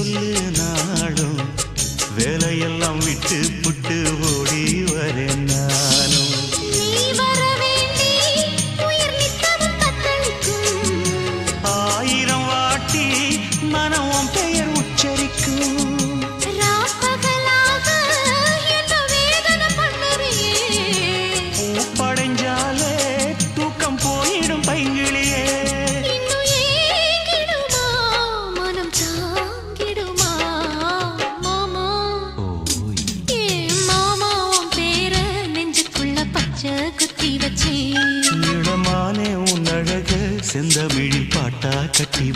சொல்லு நாளும் வேலையெல்லாம் விட்டு புட்டு ஓடி வரேன் நானும். ஆயிரம் வாட்டி மனம் பெயர் உச்சரிக்கும். படைஞ்சாலே தூக்கம் போயிடும் பைங்கிளியே. நீளமானே உன் அழக செந்தமிழில் பாட்டா கட்டி